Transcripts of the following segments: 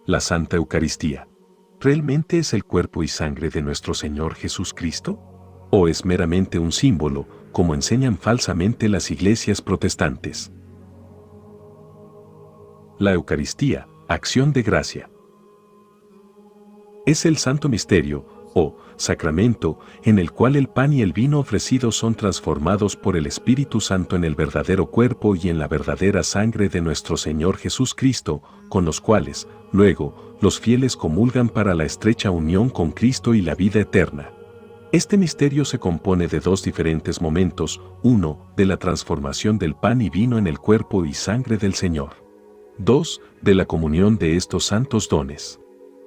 la Santa Eucaristía. ¿Realmente es el cuerpo y sangre de nuestro Señor Jesucristo? ¿O es meramente un símbolo, como enseñan falsamente las iglesias protestantes? La Eucaristía, acción de gracia. Es el santo misterio, o sacramento, en el cual el pan y el vino ofrecidos son transformados por el Espíritu Santo en el verdadero cuerpo y en la verdadera sangre de nuestro Señor Jesucristo, con los cuales, luego, los fieles comulgan para la estrecha unión con Cristo y la vida eterna. Este misterio se compone de dos diferentes momentos: uno, de la transformación del pan y vino en el cuerpo y sangre del Señor; dos, de la comunión de estos santos dones.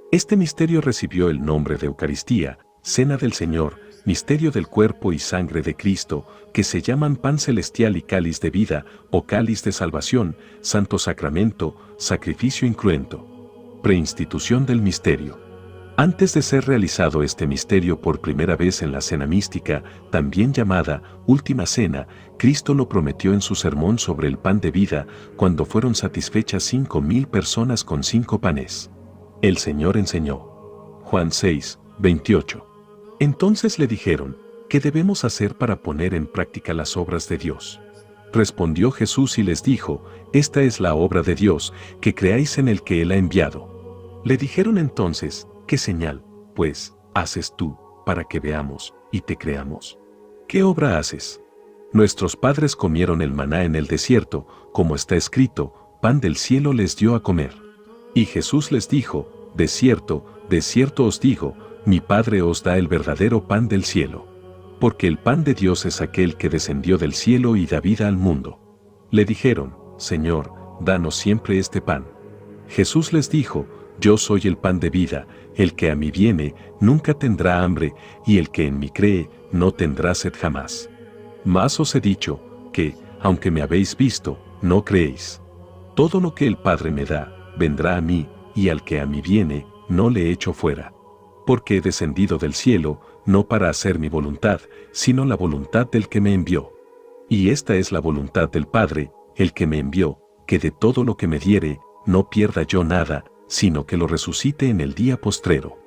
Este misterio recibió el nombre de Eucaristía, Cena del Señor, misterio del cuerpo y sangre de Cristo, que se llaman pan celestial y cáliz de vida, o cáliz de salvación, santo sacramento, sacrificio incruento. Preinstitución del misterio. Antes de ser realizado este misterio por primera vez en la cena mística, también llamada Última Cena, Cristo lo prometió en su sermón sobre el pan de vida, cuando fueron satisfechas 5.000 personas con 5 panes. El Señor enseñó. Juan 6, 28. Entonces le dijeron: ¿qué debemos hacer para poner en práctica las obras de Dios? Respondió Jesús y les dijo: esta es la obra de Dios, que creáis en el que Él ha enviado. Le dijeron entonces: ¿qué señal, pues, haces tú, para que veamos, y te creamos? ¿Qué obra haces? Nuestros padres comieron el maná en el desierto, como está escrito: pan del cielo les dio a comer. Y Jesús les dijo: de cierto os digo, mi Padre os da el verdadero pan del cielo. Porque el pan de Dios es aquel que descendió del cielo y da vida al mundo. Le dijeron: Señor, danos siempre este pan. Jesús les dijo: yo soy el pan de vida, el que a mí viene, nunca tendrá hambre, y el que en mí cree, no tendrá sed jamás. Mas os he dicho, que, aunque me habéis visto, no creéis. Todo lo que el Padre me da, vendrá a mí, y al que a mí viene, no le echo fuera. Porque he descendido del cielo, no para hacer mi voluntad, sino la voluntad del que me envió. Y esta es la voluntad del Padre, el que me envió, que de todo lo que me diere, no pierda yo nada, sino que lo resucite en el día postrero.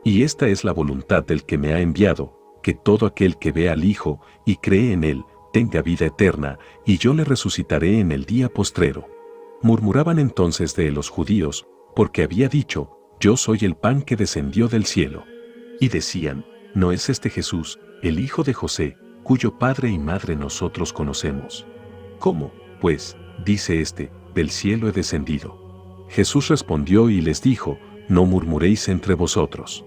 Y esta es la voluntad del que me ha enviado, que todo aquel que ve al Hijo, y cree en Él, tenga vida eterna, y yo le resucitaré en el día postrero. Murmuraban entonces de los judíos, porque había dicho: yo soy el pan que descendió del cielo. Y decían: ¿no es este Jesús, el hijo de José, cuyo padre y madre nosotros conocemos? ¿Cómo, pues, dice este: del cielo he descendido? Jesús respondió y les dijo: no murmuréis entre vosotros.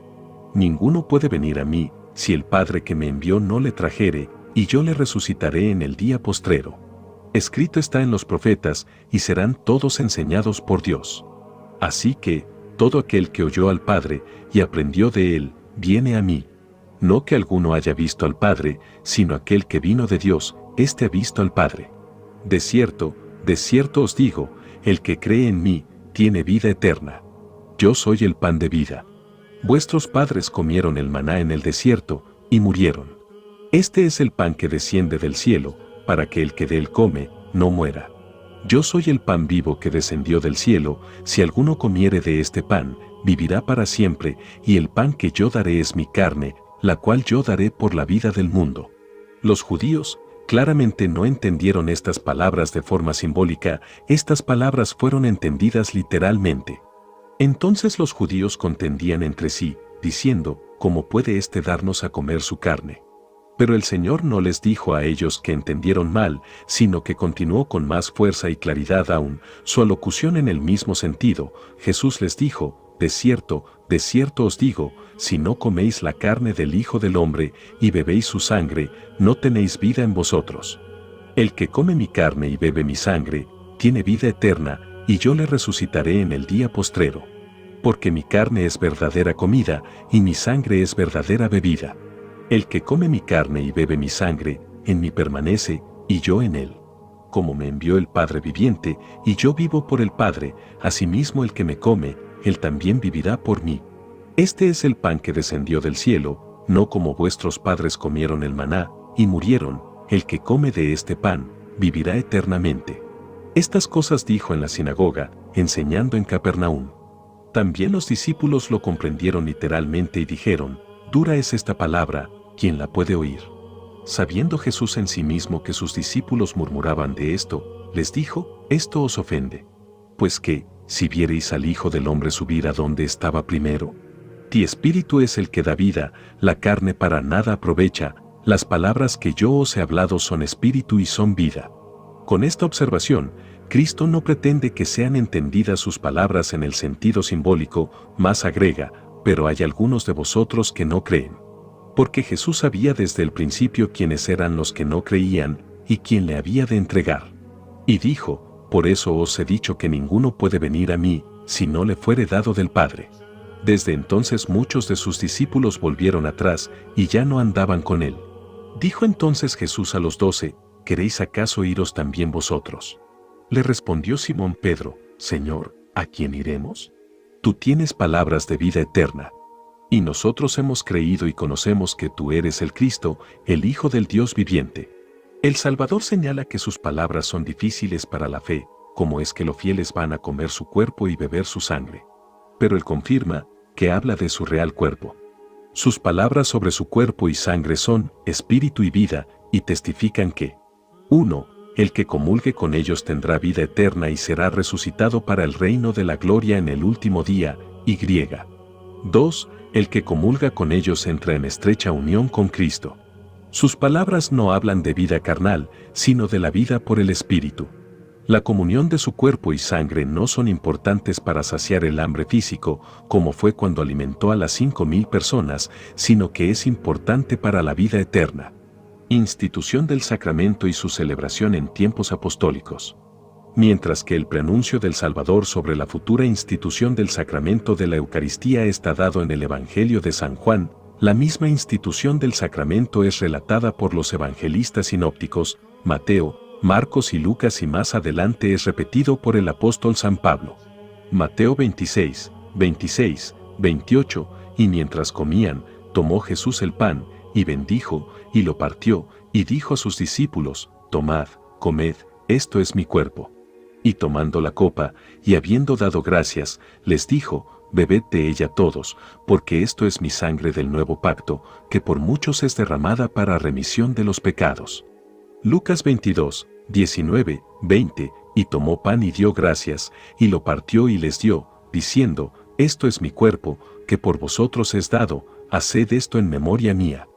Ninguno puede venir a mí, si el Padre que me envió no le trajere, y yo le resucitaré en el día postrero. Escrito está en los profetas, y serán todos enseñados por Dios. Así que, todo aquel que oyó al Padre, y aprendió de Él, viene a mí. No que alguno haya visto al Padre, sino aquel que vino de Dios, éste ha visto al Padre. De cierto os digo, el que cree en mí, tiene vida eterna. Yo soy el pan de vida. Vuestros padres comieron el maná en el desierto, y murieron. Este es el pan que desciende del cielo, para que el que de él come, no muera. Yo soy el pan vivo que descendió del cielo, si alguno comiere de este pan, vivirá para siempre, y el pan que yo daré es mi carne, la cual yo daré por la vida del mundo. Los judíos, claramente no entendieron estas palabras de forma simbólica, estas palabras fueron entendidas literalmente. Entonces los judíos contendían entre sí, diciendo: ¿cómo puede éste darnos a comer su carne? Pero el Señor no les dijo a ellos que entendieron mal, sino que continuó con más fuerza y claridad aún, su alocución en el mismo sentido. Jesús les dijo: de cierto os digo, si no coméis la carne del Hijo del Hombre, y bebéis su sangre, no tenéis vida en vosotros. El que come mi carne y bebe mi sangre, tiene vida eterna, y yo le resucitaré en el día postrero. Porque mi carne es verdadera comida, y mi sangre es verdadera bebida. El que come mi carne y bebe mi sangre, en mí permanece, y yo en él. Como me envió el Padre viviente, y yo vivo por el Padre, asimismo el que me come, él también vivirá por mí. Este es el pan que descendió del cielo, no como vuestros padres comieron el maná, y murieron. El que come de este pan, vivirá eternamente. Estas cosas dijo en la sinagoga, enseñando en Capernaum. También los discípulos lo comprendieron literalmente y dijeron, dura es esta palabra, ¿quién la puede oír? Sabiendo Jesús en sí mismo que sus discípulos murmuraban de esto, les dijo, esto os ofende. Pues que, si viereis al Hijo del Hombre subir a donde estaba primero, ti espíritu es el que da vida, la carne para nada aprovecha, las palabras que yo os he hablado son espíritu y son vida. Con esta observación, Cristo no pretende que sean entendidas sus palabras en el sentido simbólico, más agrega, pero hay algunos de vosotros que no creen. Porque Jesús sabía desde el principio quiénes eran los que no creían y quién le había de entregar. Y dijo, por eso os he dicho que ninguno puede venir a mí, si no le fuere dado del Padre. Desde entonces muchos de sus discípulos volvieron atrás y ya no andaban con él. Dijo entonces Jesús a los 12, ¿queréis acaso iros también vosotros? Le respondió Simón Pedro, Señor, ¿a quién iremos? Tú tienes palabras de vida eterna. Y nosotros hemos creído y conocemos que tú eres el Cristo, el Hijo del Dios viviente. El Salvador señala que sus palabras son difíciles para la fe, como es que los fieles van a comer su cuerpo y beber su sangre. Pero él confirma que habla de su real cuerpo. Sus palabras sobre su cuerpo y sangre son espíritu y vida, y testifican que 1. El que comulgue con ellos tendrá vida eterna y será resucitado para el reino de la gloria en el último día, y 2. El que comulga con ellos entra en estrecha unión con Cristo. Sus palabras no hablan de vida carnal, sino de la vida por el Espíritu. La comunión de su cuerpo y sangre no son importantes para saciar el hambre físico, como fue cuando alimentó a las 5,000 personas, sino que es importante para la vida eterna. Institución del sacramento y su celebración en tiempos apostólicos. Mientras que el preanuncio del Salvador sobre la futura institución del sacramento de la Eucaristía está dado en el Evangelio de San Juan, la misma institución del sacramento es relatada por los evangelistas sinópticos, Mateo, Marcos y Lucas, y más adelante es repetido por el apóstol San Pablo. Mateo 26, 26, 28, y mientras comían, tomó Jesús el pan, y bendijo, y lo partió, y dijo a sus discípulos, tomad, comed, esto es mi cuerpo. Y tomando la copa, y habiendo dado gracias, les dijo, bebed de ella todos, porque esto es mi sangre del nuevo pacto, que por muchos es derramada para remisión de los pecados. Lucas 22, 19, 20, y tomó pan y dio gracias, y lo partió y les dio, diciendo, esto es mi cuerpo, que por vosotros es dado, haced esto en memoria mía.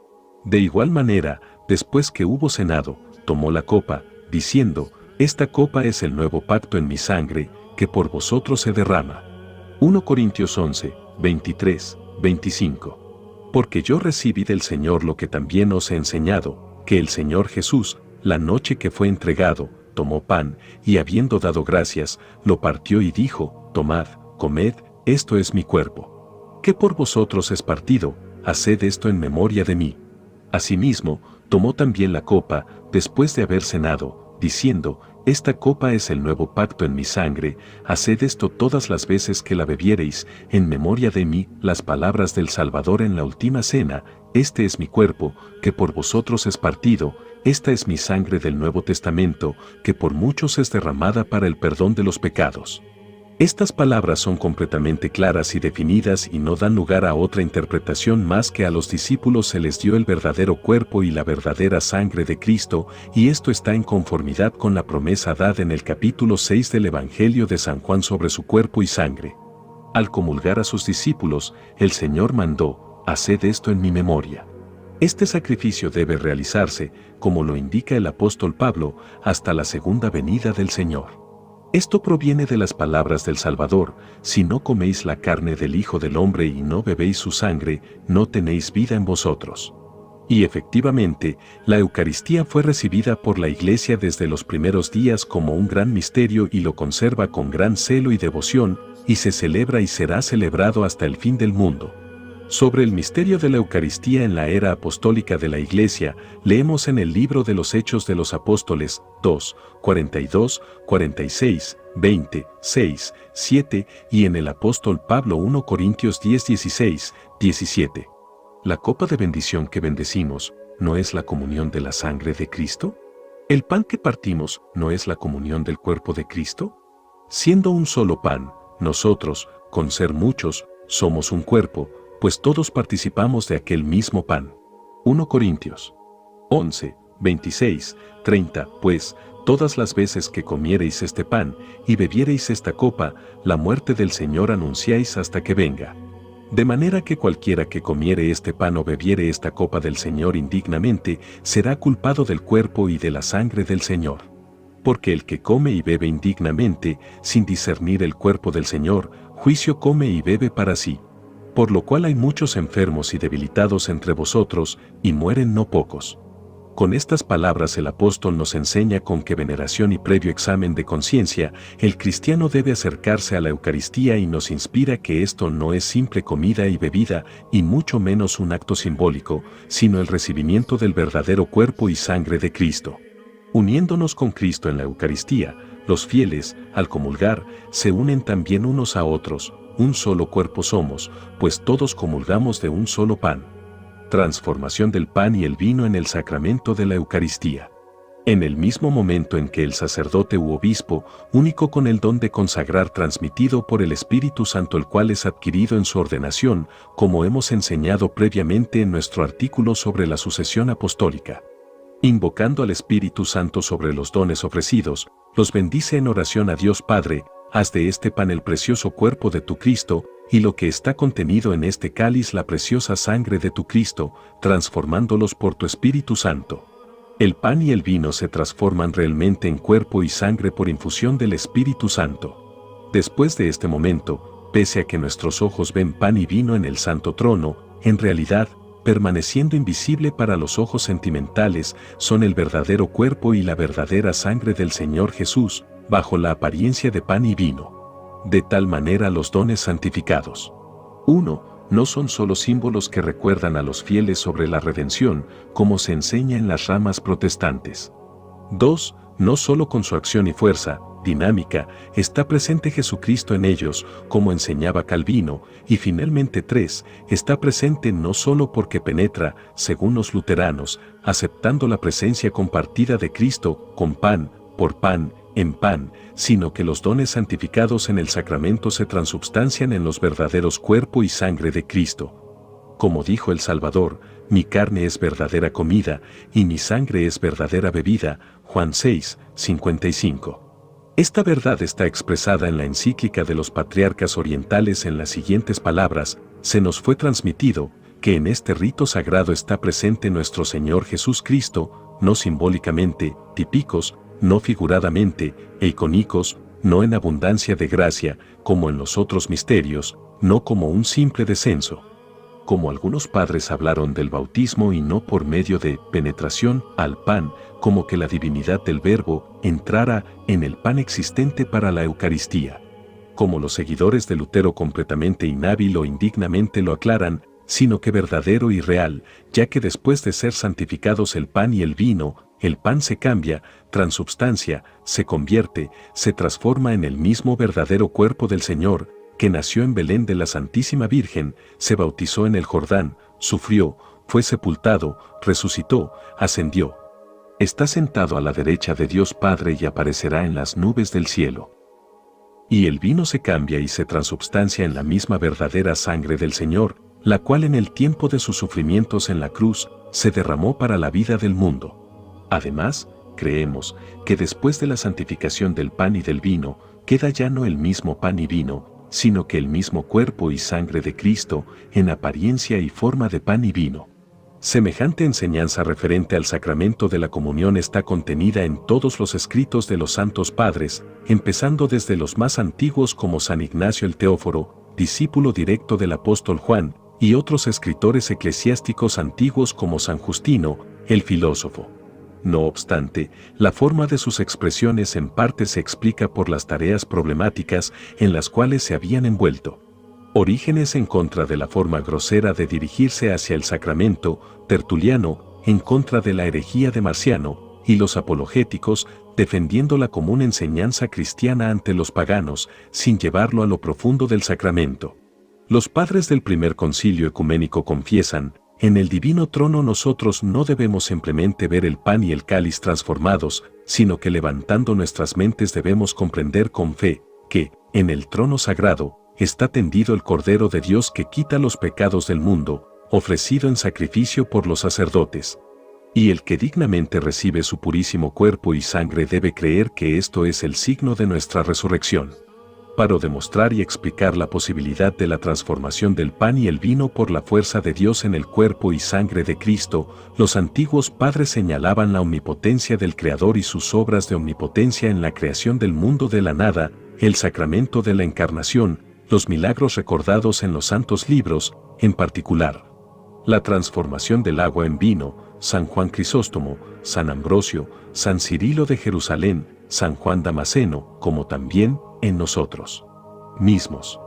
De igual manera, después que hubo cenado, tomó la copa, diciendo, esta copa es el nuevo pacto en mi sangre, que por vosotros se derrama. 1 Corintios 11, 23, 25. Porque yo recibí del Señor lo que también os he enseñado, que el Señor Jesús, la noche que fue entregado, tomó pan, y habiendo dado gracias, lo partió y dijo, tomad, comed, esto es mi cuerpo. Que por vosotros es partido, haced esto en memoria de mí. Asimismo, tomó también la copa, después de haber cenado, diciendo, esta copa es el nuevo pacto en mi sangre, haced esto todas las veces que la bebiereis, en memoria de mí. Las palabras del Salvador en la última cena, este es mi cuerpo, que por vosotros es partido, esta es mi sangre del Nuevo Testamento, que por muchos es derramada para el perdón de los pecados. Estas palabras son completamente claras y definidas y no dan lugar a otra interpretación más que a los discípulos se les dio el verdadero cuerpo y la verdadera sangre de Cristo, y esto está en conformidad con la promesa dada en el capítulo 6 del Evangelio de San Juan sobre su cuerpo y sangre. Al comulgar a sus discípulos, el Señor mandó, haced esto en mi memoria. Este sacrificio debe realizarse, como lo indica el apóstol Pablo, hasta la segunda venida del Señor. Esto proviene de las palabras del Salvador, si no coméis la carne del Hijo del Hombre y no bebéis su sangre, no tenéis vida en vosotros. Y efectivamente, la Eucaristía fue recibida por la Iglesia desde los primeros días como un gran misterio y lo conserva con gran celo y devoción, y se celebra y será celebrado hasta el fin del mundo. Sobre el misterio de la Eucaristía en la era apostólica de la Iglesia, leemos en el libro de los Hechos de los Apóstoles, 2, 42, 46, 20, 6, 7, y en el apóstol Pablo 1 Corintios 10, 16, 17. ¿La copa de bendición que bendecimos no es la comunión de la sangre de Cristo? ¿El pan que partimos no es la comunión del cuerpo de Cristo? Siendo un solo pan, nosotros, con ser muchos, somos un cuerpo, pues todos participamos de aquel mismo pan. 1 Corintios 11, 26, 30. Pues, todas las veces que comiereis este pan y bebiereis esta copa, la muerte del Señor anunciáis hasta que venga. De manera que cualquiera que comiere este pan o bebiere esta copa del Señor indignamente, será culpado del cuerpo y de la sangre del Señor. Porque el que come y bebe indignamente, sin discernir el cuerpo del Señor, juicio come y bebe para sí. Por lo cual hay muchos enfermos y debilitados entre vosotros, y mueren no pocos. Con estas palabras el apóstol nos enseña con qué veneración y previo examen de conciencia el cristiano debe acercarse a la Eucaristía y nos inspira que esto no es simple comida y bebida y mucho menos un acto simbólico, sino el recibimiento del verdadero cuerpo y sangre de Cristo. Uniéndonos con Cristo en la Eucaristía, los fieles, al comulgar, se unen también unos a otros, un solo cuerpo somos, pues todos comulgamos de un solo pan. Transformación del pan y el vino en el sacramento de la Eucaristía. En el mismo momento en que el sacerdote u obispo, único con el don de consagrar transmitido por el Espíritu Santo, el cual es adquirido en su ordenación, como hemos enseñado previamente en nuestro artículo sobre la sucesión apostólica. Invocando al Espíritu Santo sobre los dones ofrecidos, los bendice en oración a Dios Padre: haz de este pan el precioso cuerpo de tu Cristo, y lo que está contenido en este cáliz la preciosa sangre de tu Cristo, transformándolos por tu Espíritu Santo. El pan y el vino se transforman realmente en cuerpo y sangre por infusión del Espíritu Santo. Después de este momento, pese a que nuestros ojos ven pan y vino en el santo trono, en realidad, permaneciendo invisible para los ojos sentimentales, son el verdadero cuerpo y la verdadera sangre del Señor Jesús, bajo la apariencia de pan y vino. De tal manera los dones santificados. 1. No son solo símbolos que recuerdan a los fieles sobre la redención, como se enseña en las ramas protestantes. 2. No solo con su acción y fuerza, dinámica, está presente Jesucristo en ellos, como enseñaba Calvino, y finalmente 3. Está presente no solo porque penetra, según los luteranos, aceptando la presencia compartida de Cristo, con pan, por pan, en pan, sino que los dones santificados en el sacramento se transubstancian en los verdaderos cuerpo y sangre de Cristo. Como dijo el Salvador: mi carne es verdadera comida, y mi sangre es verdadera bebida, Juan 6, 55. Esta verdad está expresada en la encíclica de los patriarcas orientales en las siguientes palabras: se nos fue transmitido, que en este rito sagrado está presente nuestro Señor Jesús Cristo, no simbólicamente, típicos, no figuradamente, e icónicos, no en abundancia de gracia, como en los otros misterios, no como un simple descenso. Como algunos padres hablaron del bautismo y no por medio de penetración al pan, como que la divinidad del Verbo entrara en el pan existente para la Eucaristía. Como los seguidores de Lutero completamente inhábil o indignamente lo aclaran, sino que verdadero y real, ya que después de ser santificados el pan y el vino, el pan se cambia, transubstancia, se convierte, se transforma en el mismo verdadero cuerpo del Señor, que nació en Belén de la Santísima Virgen, se bautizó en el Jordán, sufrió, fue sepultado, resucitó, ascendió. Está sentado a la derecha de Dios Padre y aparecerá en las nubes del cielo. Y el vino se cambia y se transubstancia en la misma verdadera sangre del Señor, la cual en el tiempo de sus sufrimientos en la cruz, se derramó para la vida del mundo. Además, creemos que después de la santificación del pan y del vino, queda ya no el mismo pan y vino, sino que el mismo cuerpo y sangre de Cristo, en apariencia y forma de pan y vino. Semejante enseñanza referente al sacramento de la comunión está contenida en todos los escritos de los santos padres, empezando desde los más antiguos como San Ignacio el Teóforo, discípulo directo del apóstol Juan, y otros escritores eclesiásticos antiguos como San Justino, el filósofo. No obstante, la forma de sus expresiones en parte se explica por las tareas problemáticas en las cuales se habían envuelto. Orígenes en contra de la forma grosera de dirigirse hacia el sacramento, Tertuliano en contra de la herejía de Marciano, y los apologéticos defendiendo la común enseñanza cristiana ante los paganos, sin llevarlo a lo profundo del sacramento. Los padres del primer concilio ecuménico confiesan: en el divino trono nosotros no debemos simplemente ver el pan y el cáliz transformados, sino que levantando nuestras mentes debemos comprender con fe, que, en el trono sagrado, está tendido el Cordero de Dios que quita los pecados del mundo, ofrecido en sacrificio por los sacerdotes. Y el que dignamente recibe su purísimo cuerpo y sangre debe creer que esto es el signo de nuestra resurrección. Para demostrar y explicar la posibilidad de la transformación del pan y el vino por la fuerza de Dios en el cuerpo y sangre de Cristo, los antiguos padres señalaban la omnipotencia del Creador y sus obras de omnipotencia en la creación del mundo de la nada, el sacramento de la encarnación, los milagros recordados en los santos libros, en particular la transformación del agua en vino, San Juan Crisóstomo, San Ambrosio, San Cirilo de Jerusalén, San Juan Damasceno, como también en nosotros mismos.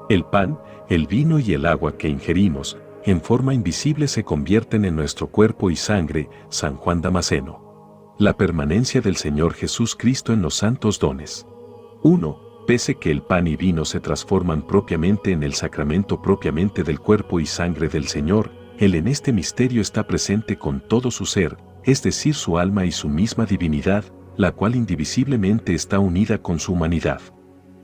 El pan, el vino y el agua que ingerimos, en forma invisible se convierten en nuestro cuerpo y sangre, San Juan Damasceno. La permanencia del Señor Jesús Cristo en los santos dones. 1. Pese que el pan y vino se transforman propiamente en el sacramento propiamente del cuerpo y sangre del Señor, Él en este misterio está presente con todo su ser, es decir, su alma y su misma divinidad, la cual indivisiblemente está unida con su humanidad.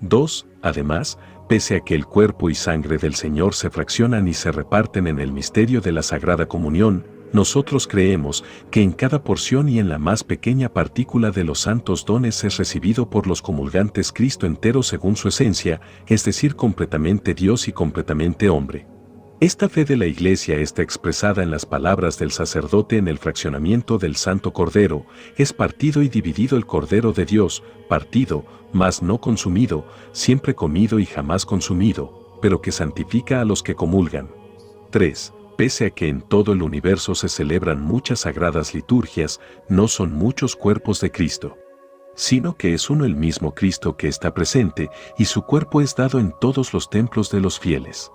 2. Además, pese a que el cuerpo y sangre del Señor se fraccionan y se reparten en el misterio de la Sagrada Comunión, nosotros creemos que en cada porción y en la más pequeña partícula de los santos dones es recibido por los comulgantes Cristo entero según su esencia, es decir, completamente Dios y completamente hombre. Esta fe de la Iglesia está expresada en las palabras del sacerdote en el fraccionamiento del Santo Cordero, es partido y dividido el Cordero de Dios, partido, mas no consumido, siempre comido y jamás consumido, pero que santifica a los que comulgan. 3. Pese a que en todo el universo se celebran muchas sagradas liturgias, no son muchos cuerpos de Cristo, sino que es uno el mismo Cristo que está presente y su cuerpo es dado en todos los templos de los fieles.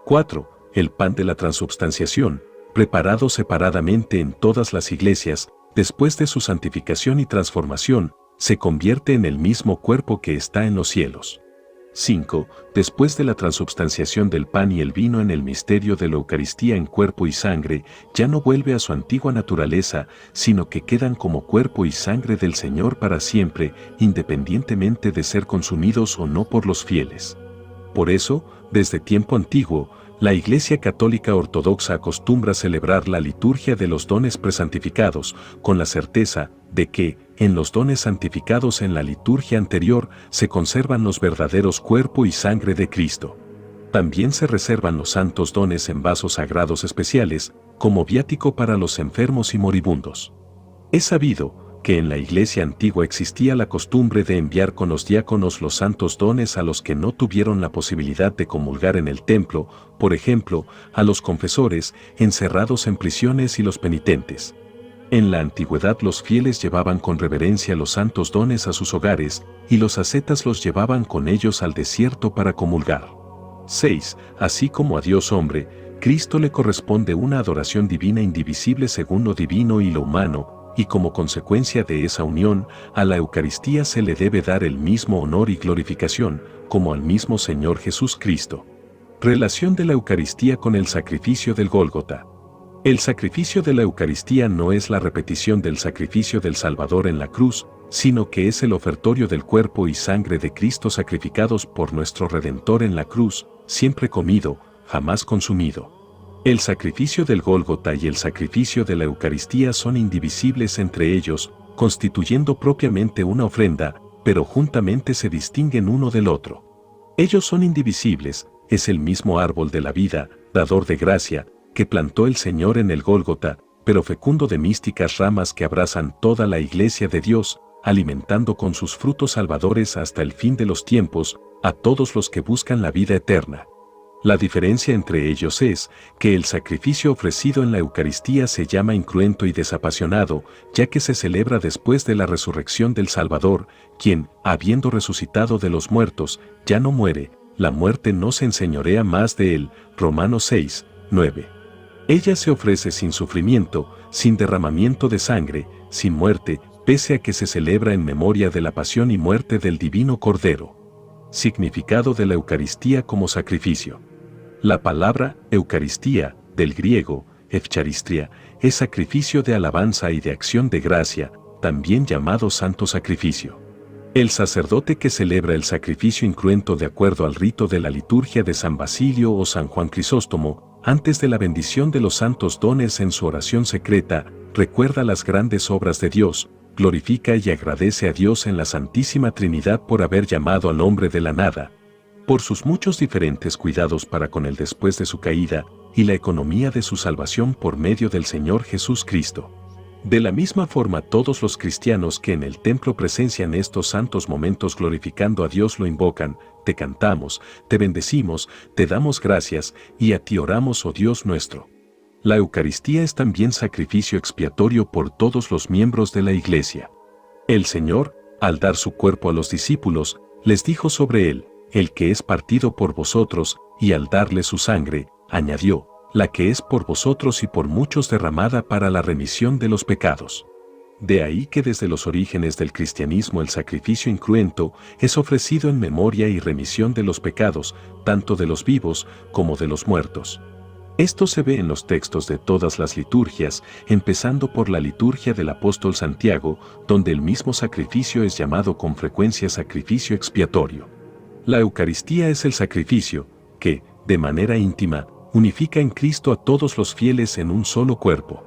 4. El pan de la transubstanciación, preparado separadamente en todas las iglesias, después de su santificación y transformación, se convierte en el mismo cuerpo que está en los cielos. 5. Después de la transubstanciación del pan y el vino en el misterio de la Eucaristía en cuerpo y sangre, ya no vuelve a su antigua naturaleza, sino que quedan como cuerpo y sangre del Señor para siempre, independientemente de ser consumidos o no por los fieles. Por eso, desde tiempo antiguo, la Iglesia Católica Ortodoxa acostumbra celebrar la liturgia de los dones presantificados, con la certeza de que, en los dones santificados en la liturgia anterior, se conservan los verdaderos cuerpo y sangre de Cristo. También se reservan los santos dones en vasos sagrados especiales, como viático para los enfermos y moribundos. Es sabido que en la Iglesia antigua existía la costumbre de enviar con los diáconos los santos dones a los que no tuvieron la posibilidad de comulgar en el templo, por ejemplo, a los confesores, encerrados en prisiones y los penitentes. En la antigüedad los fieles llevaban con reverencia los santos dones a sus hogares, y los ascetas los llevaban con ellos al desierto para comulgar. 6. Así como a Dios hombre, Cristo le corresponde una adoración divina indivisible según lo divino y lo humano, y como consecuencia de esa unión, a la Eucaristía se le debe dar el mismo honor y glorificación, como al mismo Señor Jesús Cristo. Relación de la Eucaristía con el sacrificio del Gólgota. El sacrificio de la Eucaristía no es la repetición del sacrificio del Salvador en la cruz, sino que es el ofertorio del cuerpo y sangre de Cristo sacrificados por nuestro Redentor en la cruz, siempre comido, jamás consumido. El sacrificio del Gólgota y el sacrificio de la Eucaristía son indivisibles entre ellos, constituyendo propiamente una ofrenda, pero juntamente se distinguen uno del otro. Ellos son indivisibles, es el mismo árbol de la vida, dador de gracia, que plantó el Señor en el Gólgota, pero fecundo de místicas ramas que abrazan toda la Iglesia de Dios, alimentando con sus frutos salvadores hasta el fin de los tiempos, a todos los que buscan la vida eterna. La diferencia entre ellos es que el sacrificio ofrecido en la Eucaristía se llama incruento y desapasionado, ya que se celebra después de la resurrección del Salvador, quien, habiendo resucitado de los muertos, ya no muere, la muerte no se enseñorea más de él. Romanos 6, 9. Ella se ofrece sin sufrimiento, sin derramamiento de sangre, sin muerte, pese a que se celebra en memoria de la pasión y muerte del Divino Cordero. Significado de la Eucaristía como sacrificio. La palabra Eucaristía, del griego, Eucharistía, es sacrificio de alabanza y de acción de gracia, también llamado santo sacrificio. El sacerdote que celebra el sacrificio incruento de acuerdo al rito de la liturgia de San Basilio o San Juan Crisóstomo, antes de la bendición de los santos dones en su oración secreta, recuerda las grandes obras de Dios, glorifica y agradece a Dios en la Santísima Trinidad por haber llamado al hombre de la nada, por sus muchos diferentes cuidados para con él después de su caída, y la economía de su salvación por medio del Señor Jesús Cristo. De la misma forma, todos los cristianos que en el templo presencian estos santos momentos glorificando a Dios lo invocan, te cantamos, te bendecimos, te damos gracias, y a ti oramos, oh Dios nuestro. La Eucaristía es también sacrificio expiatorio por todos los miembros de la Iglesia. El Señor, al dar su cuerpo a los discípulos, les dijo sobre él, el que es partido por vosotros, y al darle su sangre, añadió, la que es por vosotros y por muchos derramada para la remisión de los pecados. De ahí que desde los orígenes del cristianismo el sacrificio incruento es ofrecido en memoria y remisión de los pecados, tanto de los vivos como de los muertos. Esto se ve en los textos de todas las liturgias, empezando por la liturgia del apóstol Santiago, donde el mismo sacrificio es llamado con frecuencia sacrificio expiatorio. La Eucaristía es el sacrificio que, de manera íntima, unifica en Cristo a todos los fieles en un solo cuerpo.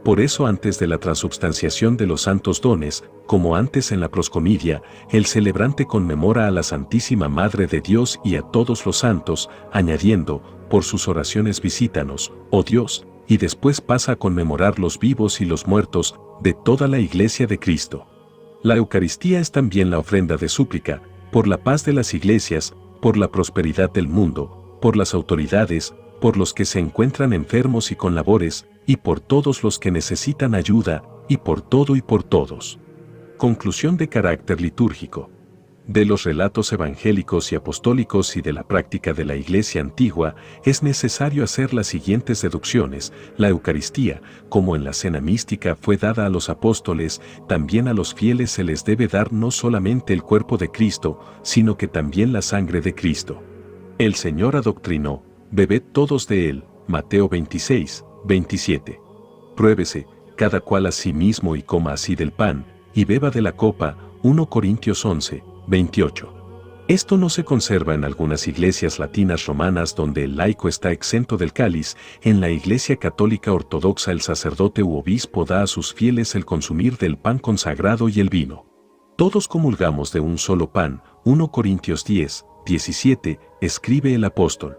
Por eso antes de la transubstanciación de los santos dones, como antes en la proscomidia, el celebrante conmemora a la Santísima Madre de Dios y a todos los santos, añadiendo, por sus oraciones visítanos, oh Dios, y después pasa a conmemorar los vivos y los muertos de toda la Iglesia de Cristo. La Eucaristía es también la ofrenda de súplica, por la paz de las iglesias, por la prosperidad del mundo, por las autoridades, por los que se encuentran enfermos y con labores, y por todos los que necesitan ayuda, y por todo y por todos. Conclusión de carácter litúrgico. De los relatos evangélicos y apostólicos y de la práctica de la Iglesia antigua, es necesario hacer las siguientes deducciones. La Eucaristía, como en la cena mística fue dada a los apóstoles, también a los fieles se les debe dar no solamente el cuerpo de Cristo, sino que también la sangre de Cristo. El Señor adoctrinó, bebed todos de él, Mateo 26, 27. Pruébese, cada cual a sí mismo y coma así del pan, y beba de la copa, 1 Corintios 11, 28. Esto no se conserva en algunas iglesias latinas romanas donde el laico está exento del cáliz. En la Iglesia Católica Ortodoxa el sacerdote u obispo da a sus fieles el consumir del pan consagrado y el vino. Todos comulgamos de un solo pan, 1 Corintios 10, 17, escribe el apóstol.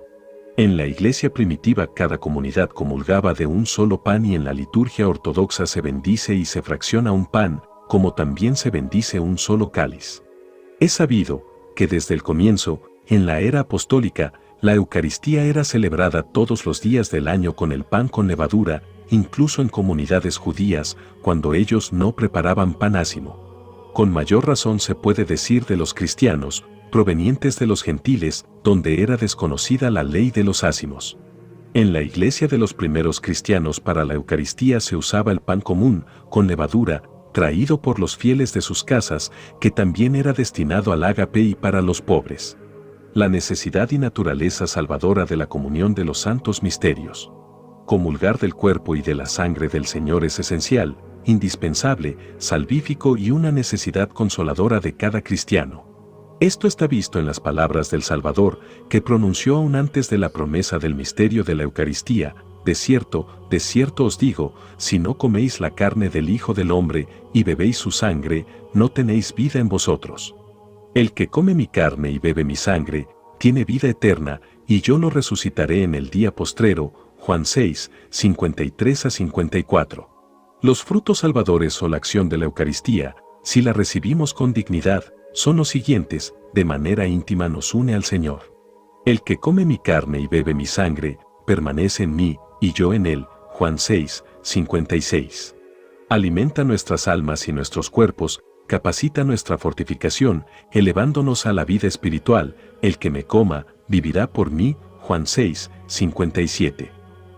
En la iglesia primitiva cada comunidad comulgaba de un solo pan y en la liturgia ortodoxa se bendice y se fracciona un pan, como también se bendice un solo cáliz. Es sabido que desde el comienzo, en la era apostólica, la Eucaristía era celebrada todos los días del año con el pan con levadura, incluso en comunidades judías, cuando ellos no preparaban pan ácimo. Con mayor razón se puede decir de los cristianos, provenientes de los gentiles, donde era desconocida la ley de los ácimos. En la iglesia de los primeros cristianos para la Eucaristía se usaba el pan común, con levadura, traído por los fieles de sus casas, que también era destinado al ágape y para los pobres. La necesidad y naturaleza salvadora de la comunión de los santos misterios. Comulgar del cuerpo y de la sangre del Señor es esencial, indispensable, salvífico y una necesidad consoladora de cada cristiano. Esto está visto en las palabras del Salvador, que pronunció aún antes de la promesa del misterio de la Eucaristía: de cierto os digo, si no coméis la carne del Hijo del Hombre y bebéis su sangre, no tenéis vida en vosotros. El que come mi carne y bebe mi sangre, tiene vida eterna, y yo lo resucitaré en el día postrero. Juan 6, 53-54. Los frutos salvadores o la acción de la Eucaristía, si la recibimos con dignidad, son los siguientes: de manera íntima nos une al Señor. El que come mi carne y bebe mi sangre, permanece en mí, y yo en él. Juan 6, 56. Alimenta nuestras almas y nuestros cuerpos, capacita nuestra fortificación, elevándonos a la vida espiritual. El que me coma, vivirá por mí. Juan 6, 57.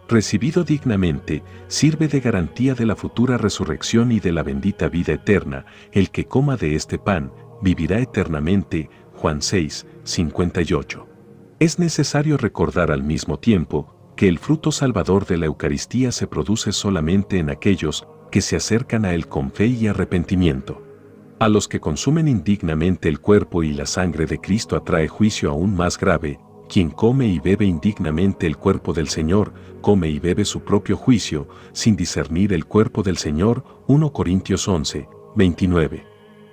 Recibido dignamente, sirve de garantía de la futura resurrección y de la bendita vida eterna. El que coma de este pan, vivirá eternamente. Juan 6, 58. Es necesario recordar al mismo tiempo que el fruto salvador de la Eucaristía se produce solamente en aquellos que se acercan a él con fe y arrepentimiento. A los que consumen indignamente el cuerpo y la sangre de Cristo atrae juicio aún más grave. Quien come y bebe indignamente el cuerpo del Señor, come y bebe su propio juicio, sin discernir el cuerpo del Señor. 1 Corintios 11, 29.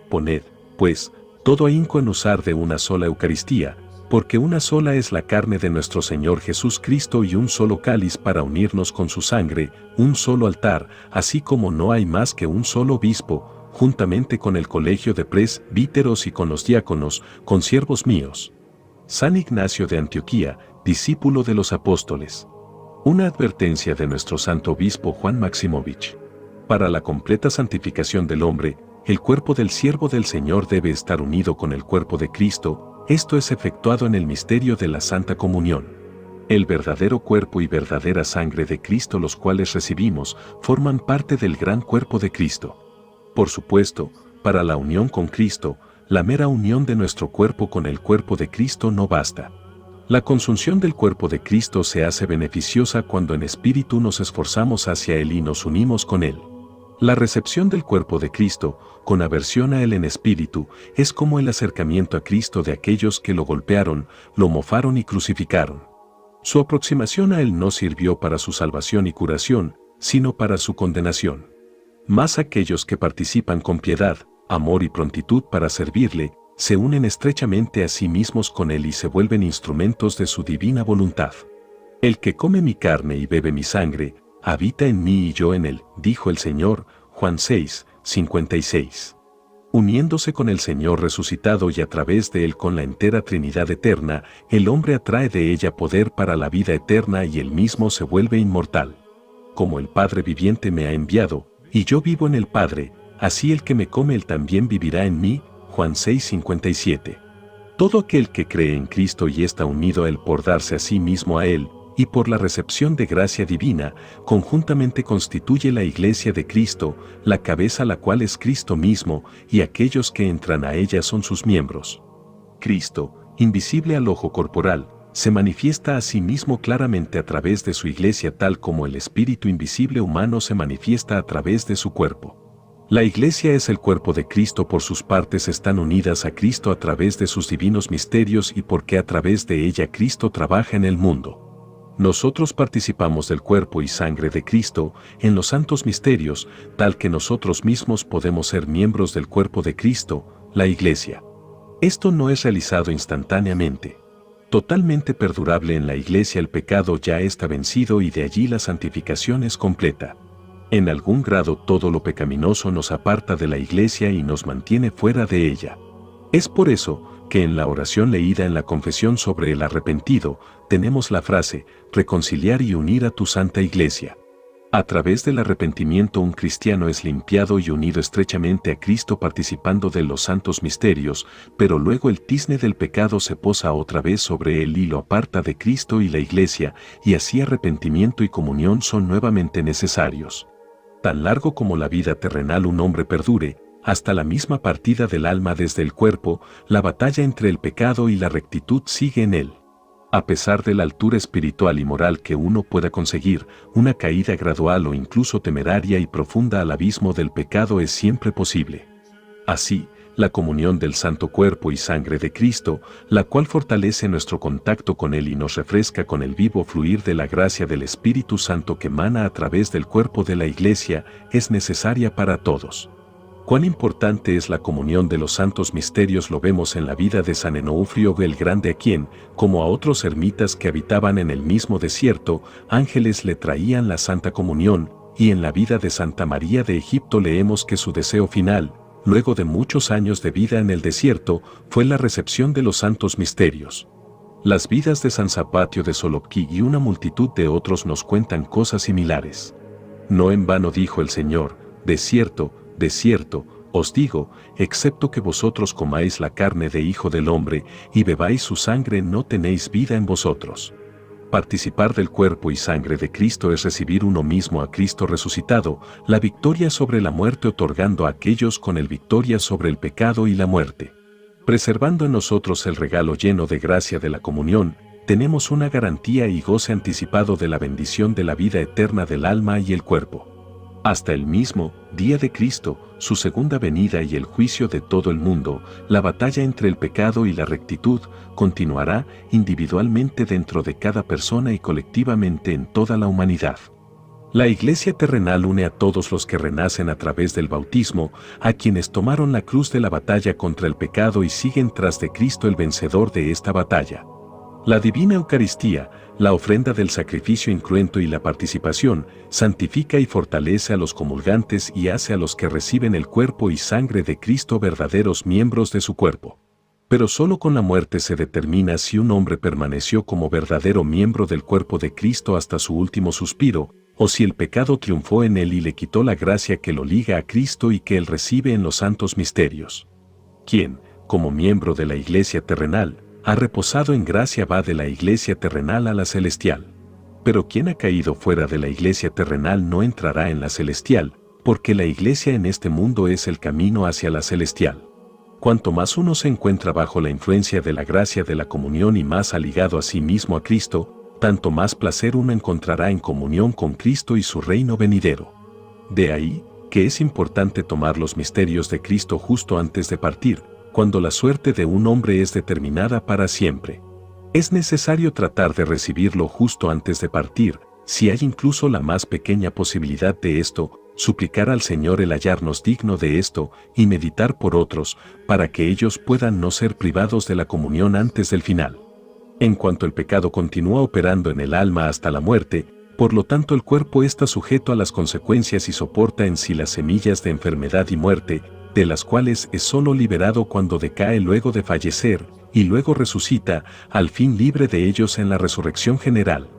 Poned, pues, todo ahínco en usar de una sola Eucaristía, porque una sola es la carne de nuestro Señor Jesús Cristo y un solo cáliz para unirnos con su sangre, un solo altar, así como no hay más que un solo obispo, juntamente con el colegio de presbíteros y con los diáconos, consiervos míos. San Ignacio de Antioquía, discípulo de los apóstoles. Una advertencia de nuestro santo obispo Juan Maximovich. Para la completa santificación del hombre, el cuerpo del siervo del Señor debe estar unido con el cuerpo de Cristo. Esto es efectuado en el misterio de la Santa Comunión. El verdadero cuerpo y verdadera sangre de Cristo, los cuales recibimos, forman parte del gran cuerpo de Cristo. Por supuesto, para la unión con Cristo, la mera unión de nuestro cuerpo con el cuerpo de Cristo no basta. La consunción del cuerpo de Cristo se hace beneficiosa cuando en espíritu nos esforzamos hacia Él y nos unimos con Él. La recepción del cuerpo de Cristo, con aversión a Él en espíritu, es como el acercamiento a Cristo de aquellos que lo golpearon, lo mofaron y crucificaron. Su aproximación a Él no sirvió para su salvación y curación, sino para su condenación. Mas aquellos que participan con piedad, amor y prontitud para servirle, se unen estrechamente a sí mismos con Él y se vuelven instrumentos de su divina voluntad. El que come mi carne y bebe mi sangre, habita en mí y yo en él, dijo el Señor, Juan 6, 56. Uniéndose con el Señor resucitado y a través de Él con la entera Trinidad eterna, el hombre atrae de ella poder para la vida eterna y él mismo se vuelve inmortal. Como el Padre viviente me ha enviado, y yo vivo en el Padre, así el que me come él también vivirá en mí, Juan 6, 57. Todo aquel que cree en Cristo y está unido a Él por darse a sí mismo a Él, y por la recepción de gracia divina, conjuntamente constituye la Iglesia de Cristo, la cabeza la cual es Cristo mismo, y aquellos que entran a ella son sus miembros. Cristo, invisible al ojo corporal, se manifiesta a sí mismo claramente a través de su Iglesia tal como el espíritu invisible humano se manifiesta a través de su cuerpo. La Iglesia es el cuerpo de Cristo, por sus partes están unidas a Cristo a través de sus divinos misterios y porque a través de ella Cristo trabaja en el mundo. Nosotros participamos del cuerpo y sangre de Cristo en los santos misterios, tal que nosotros mismos podemos ser miembros del cuerpo de Cristo, la Iglesia. Esto no es realizado instantáneamente. Totalmente perdurable en la Iglesia el pecado ya está vencido y de allí la santificación es completa. En algún grado todo lo pecaminoso nos aparta de la Iglesia y nos mantiene fuera de ella. Es por eso que en la oración leída en la confesión sobre el arrepentido, tenemos la frase, reconciliar y unir a tu santa Iglesia. A través del arrepentimiento un cristiano es limpiado y unido estrechamente a Cristo participando de los santos misterios, pero luego el tizne del pecado se posa otra vez sobre él y lo aparta de Cristo y la Iglesia, y así arrepentimiento y comunión son nuevamente necesarios. Tan largo como la vida terrenal un hombre perdure, hasta la misma partida del alma desde el cuerpo, la batalla entre el pecado y la rectitud sigue en él. A pesar de la altura espiritual y moral que uno pueda conseguir, una caída gradual o incluso temeraria y profunda al abismo del pecado es siempre posible. Así, la comunión del santo cuerpo y sangre de Cristo, la cual fortalece nuestro contacto con Él y nos refresca con el vivo fluir de la gracia del Espíritu Santo que emana a través del cuerpo de la Iglesia, es necesaria para todos. Cuán importante es la comunión de los santos misterios lo vemos en la vida de San Enoufrio el Grande, a quien, como a otros ermitas que habitaban en el mismo desierto, ángeles le traían la santa comunión, y en la vida de Santa María de Egipto leemos que su deseo final, luego de muchos años de vida en el desierto, fue la recepción de los santos misterios. Las vidas de San Zapatio de Solopki y una multitud de otros nos cuentan cosas similares. No en vano dijo el Señor, de cierto, os digo, excepto que vosotros comáis la carne de Hijo del Hombre y bebáis su sangre, no tenéis vida en vosotros. Participar del cuerpo y sangre de Cristo es recibir uno mismo a Cristo resucitado, la victoria sobre la muerte, otorgando a aquellos con él victoria sobre el pecado y la muerte. Preservando en nosotros el regalo lleno de gracia de la comunión, tenemos una garantía y goce anticipado de la bendición de la vida eterna del alma y el cuerpo. Hasta el mismo día de Cristo, su segunda venida y el juicio de todo el mundo, la batalla entre el pecado y la rectitud continuará individualmente dentro de cada persona y colectivamente en toda la humanidad. La Iglesia terrenal une a todos los que renacen a través del bautismo, a quienes tomaron la cruz de la batalla contra el pecado y siguen tras de Cristo el vencedor de esta batalla. La divina Eucaristía, la ofrenda del sacrificio incruento y la participación, santifica y fortalece a los comulgantes y hace a los que reciben el cuerpo y sangre de Cristo verdaderos miembros de su cuerpo. Pero solo con la muerte se determina si un hombre permaneció como verdadero miembro del cuerpo de Cristo hasta su último suspiro, o si el pecado triunfó en él y le quitó la gracia que lo liga a Cristo y que él recibe en los santos misterios. Quien, como miembro de la Iglesia terrenal, ha reposado en gracia va de la Iglesia terrenal a la celestial. Pero quien ha caído fuera de la Iglesia terrenal no entrará en la celestial, porque la Iglesia en este mundo es el camino hacia la celestial. Cuanto más uno se encuentra bajo la influencia de la gracia de la comunión y más ha ligado a sí mismo a Cristo, tanto más placer uno encontrará en comunión con Cristo y su reino venidero. De ahí, que es importante tomar los misterios de Cristo justo antes de partir, cuando la suerte de un hombre es determinada para siempre. Es necesario tratar de recibirlo justo antes de partir, si hay incluso la más pequeña posibilidad de esto, suplicar al Señor el hallarnos digno de esto y meditar por otros, para que ellos puedan no ser privados de la comunión antes del final. En cuanto el pecado continúa operando en el alma hasta la muerte, por lo tanto el cuerpo está sujeto a las consecuencias y soporta en sí las semillas de enfermedad y muerte, de las cuales es solo liberado cuando decae luego de fallecer, y luego resucita, al fin libre de ellos en la resurrección general.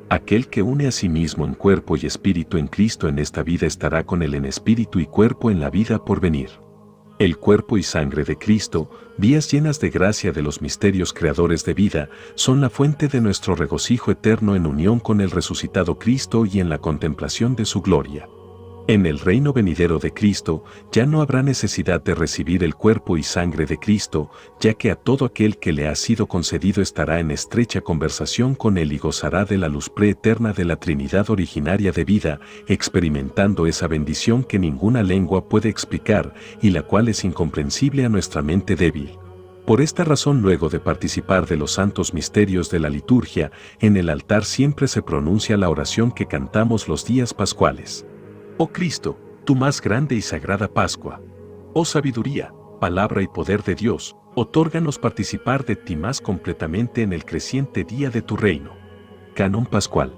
Aquel que une a sí mismo en cuerpo y espíritu en Cristo en esta vida estará con él en espíritu y cuerpo en la vida por venir. El cuerpo y sangre de Cristo, vías llenas de gracia de los misterios creadores de vida, son la fuente de nuestro regocijo eterno en unión con el resucitado Cristo y en la contemplación de su gloria. En el reino venidero de Cristo, ya no habrá necesidad de recibir el cuerpo y sangre de Cristo, ya que a todo aquel que le ha sido concedido estará en estrecha conversación con él y gozará de la luz preeterna de la Trinidad originaria de vida, experimentando esa bendición que ninguna lengua puede explicar y la cual es incomprensible a nuestra mente débil. Por esta razón, luego de participar de los santos misterios de la liturgia, en el altar siempre se pronuncia la oración que cantamos los días pascuales. Oh Cristo, tu más grande y sagrada Pascua. Oh sabiduría, palabra y poder de Dios, otórganos participar de ti más completamente en el creciente día de tu reino. Canon Pascual.